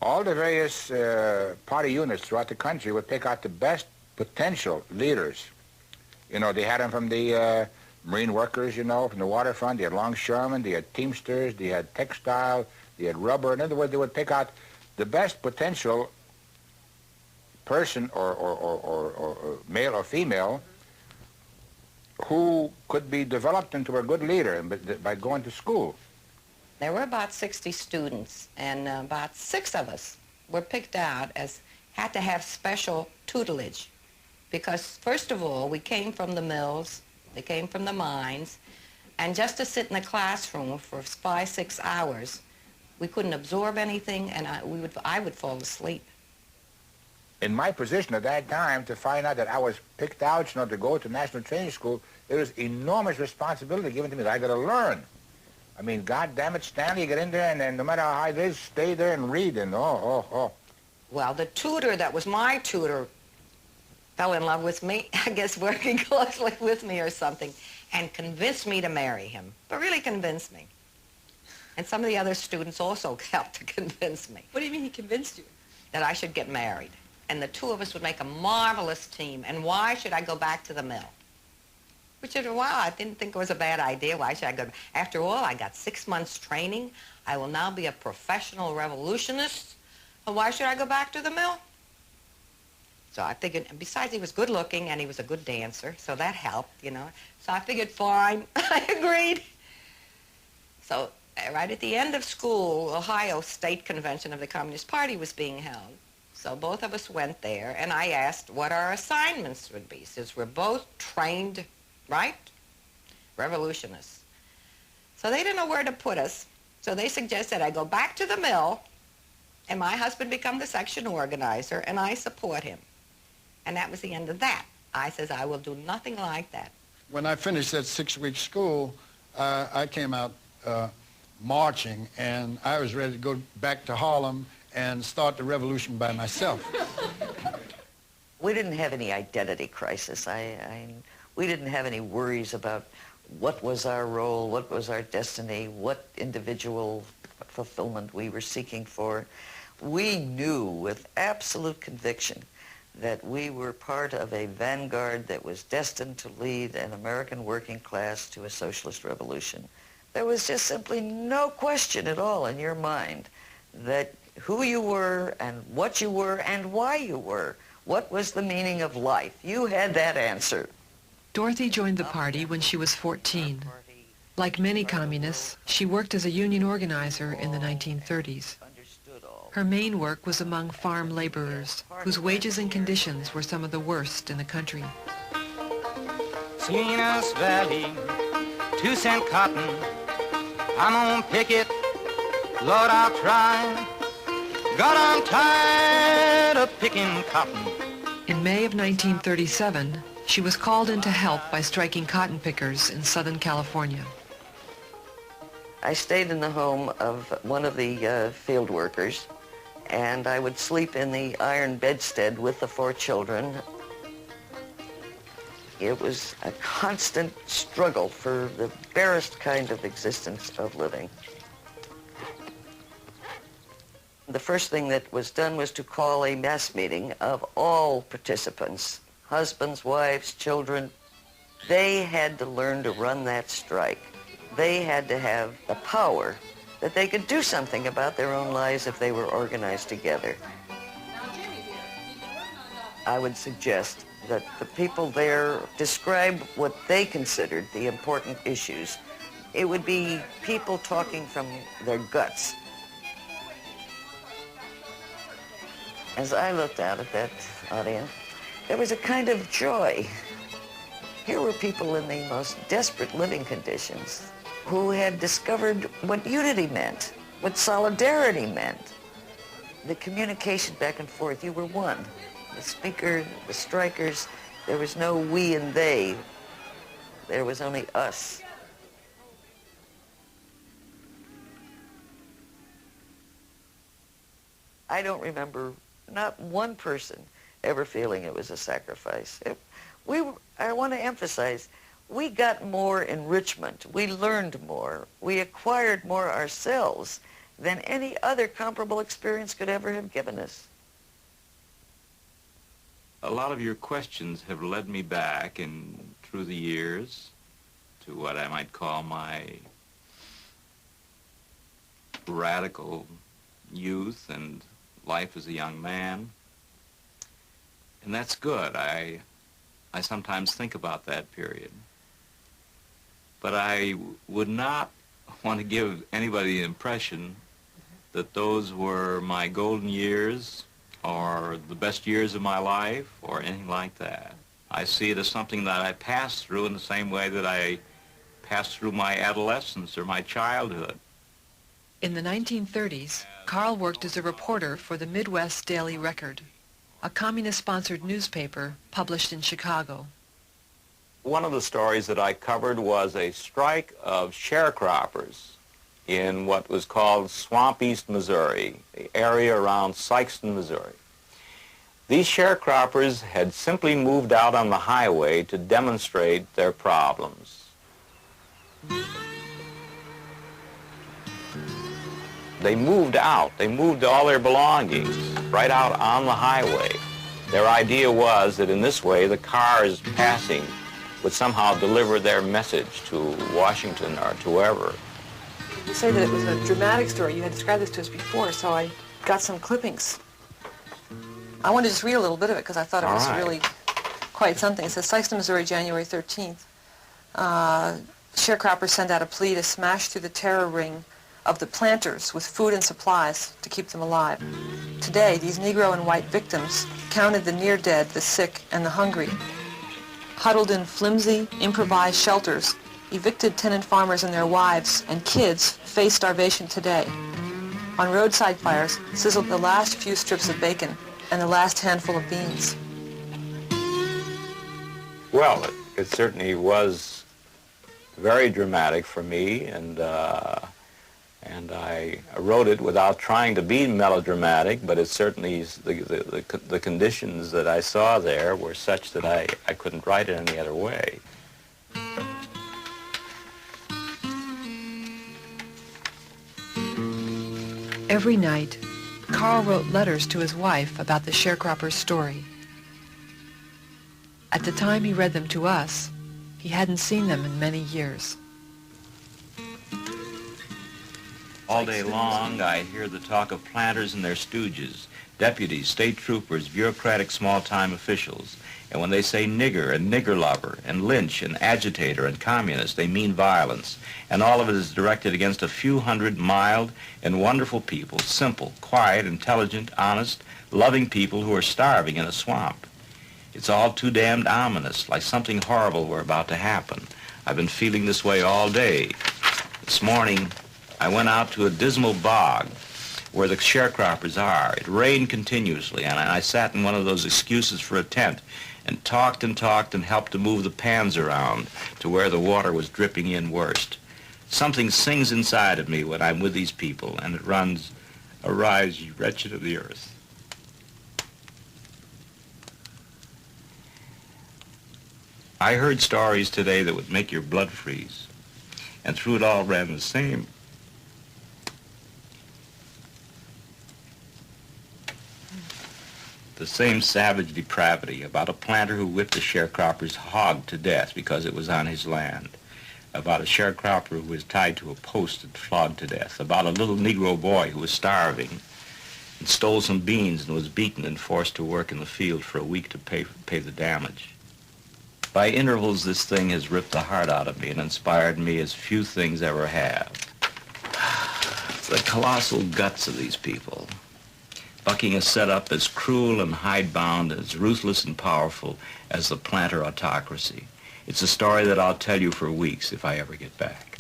all the various party units throughout the country would pick out the best potential leaders. You know, they had them from the marine workers, you know, from the waterfront. They had longshoremen, they had teamsters, they had textile, they had rubber. In other words, they would pick out the best potential person or male or female who could be developed into a good leader by going to school. There were about 60 students, and about 6 of us were picked out as had to have special tutelage. Because, first of all, we came from the mills, they came from the mines, and just to sit in the classroom for 5, 6 hours, we couldn't absorb anything, and I would fall asleep. In my position at that time, to find out that I was picked out, you know, to go to National Training School, it was enormous responsibility given to me that I got to learn. I mean, God damn it, Stanley, you get in there, and then no matter how high it is, stay there and read, and oh. Well, the tutor that was my tutor fell in love with me, I guess working closely with me or something, and convinced me to marry him, but really convinced me. And some of the other students also helped to convince me. What do you mean he convinced you? That I should get married. And the 2 of us would make a marvelous team, and why should I go back to the mill? Which, after a while, I didn't think it was a bad idea. Why should I go? After all, I got 6 months training. I will now be a professional revolutionist. And why should I go back to the mill? So I figured, and besides, he was good looking and he was a good dancer, so that helped, you know. So I figured, fine, I agreed. So right at the end of school, Ohio State Convention of the Communist Party was being held. So both of us went there, and I asked what our assignments would be, since we're both trained, right, revolutionists. So they didn't know where to put us, so they suggested I go back to the mill, and my husband become the section organizer, and I support him. And that was the end of that. I says, I will do nothing like that. When I finished that 6-week school, I came out marching, and I was ready to go back to Harlem and start the revolution by myself. We didn't have any identity crisis. We didn't have any worries about what was our role, what was our destiny, what individual fulfillment we were seeking for. We knew with absolute conviction that we were part of a vanguard that was destined to lead an American working class to a socialist revolution. There was just simply no question at all in your mind that who you were and what you were and why you were. What was the meaning of life? You had that answer. Dorothy joined the party when she was 14. Like many communists, she worked as a union organizer in the 1930s. Her main work was among farm laborers, whose wages and conditions were some of the worst in the country. Salinas Valley, 2-cent cotton. I'm on picket, Lord, I'll try. God, I'm tired of picking cotton. In May of 1937, she was called in to help by striking cotton pickers in Southern California. I stayed in the home of one of the field workers, and I would sleep in the iron bedstead with the 4 children. It was a constant struggle for the barest kind of existence of living. The first thing that was done was to call a mass meeting of all participants, husbands, wives, children. They had to learn to run that strike. They had to have the power that they could do something about their own lives if they were organized together. I would suggest that the people there describe what they considered the important issues. It would be people talking from their guts. As I looked out at that audience, there was a kind of joy. Here were people in the most desperate living conditions who had discovered what unity meant, what solidarity meant. The communication back and forth, you were one. The speaker, the strikers, there was no we and they. There was only us. I don't remember not one person ever feeling it was a sacrifice. I want to emphasize, we got more enrichment. We learned more. We acquired more ourselves than any other comparable experience could ever have given us. A lot of your questions have led me back through the years to what I might call my radical youth and life as a young man. And that's good. I sometimes think about that period. But I would not want to give anybody the impression that those were my golden years or the best years of my life or anything like that. I see it as something that I passed through in the same way that I passed through my adolescence or my childhood. In the 1930s, Carl worked as a reporter for the Midwest Daily Record, a communist-sponsored newspaper published in Chicago. One of the stories that I covered was a strike of sharecroppers in what was called Swamp East, Missouri, the area around Sikeston, Missouri. These sharecroppers had simply moved out on the highway to demonstrate their problems. They moved out. They moved all their belongings right out on the highway. Their idea was that in this way the cars passing would somehow deliver their message to Washington or to wherever. You say that it was a dramatic story. You had described this to us before, so I got some clippings. I want to just read a little bit of it because I thought it was really quite something. It says, Sikeston, Missouri, January 13th. Sharecroppers send out a plea to smash through the terror ring of the planters with food and supplies to keep them alive. Today, these Negro and white victims counted the near dead, the sick, and the hungry. Huddled in flimsy, improvised shelters, evicted tenant farmers and their wives and kids face starvation today. On roadside fires sizzled the last few strips of bacon and the last handful of beans. Well, it certainly was very dramatic for me, and I wrote it without trying to be melodramatic, but it certainly, the conditions that I saw there were such that I couldn't write it any other way. Every night, Carl wrote letters to his wife about the sharecropper's story. At the time he read them to us, he hadn't seen them in many years. All day long, I hear the talk of planters and their stooges, deputies, state troopers, bureaucratic small-time officials. And when they say nigger and nigger lover and lynch and agitator and communist, they mean violence. And all of it is directed against a few hundred mild and wonderful people, simple, quiet, intelligent, honest, loving people who are starving in a swamp. It's all too damned ominous, like something horrible were about to happen. I've been feeling this way all day. This morning, I went out to a dismal bog where the sharecroppers are. It rained continuously, and I sat in one of those excuses for a tent and talked and helped to move the pans around to where the water was dripping in worst. Something sings inside of me when I'm with these people, and it runs, "Arise, ye wretched of the earth." I heard stories today that would make your blood freeze, and through it all ran the same savage depravity about a planter who whipped a sharecropper's hog to death because it was on his land, about a sharecropper who was tied to a post and flogged to death, about a little Negro boy who was starving and stole some beans and was beaten and forced to work in the field for a week to pay the damage. By intervals, this thing has ripped the heart out of me and inspired me as few things ever have. The colossal guts of these people, bucking a setup as cruel and hidebound, as ruthless and powerful as the planter autocracy. It's a story that I'll tell you for weeks if I ever get back.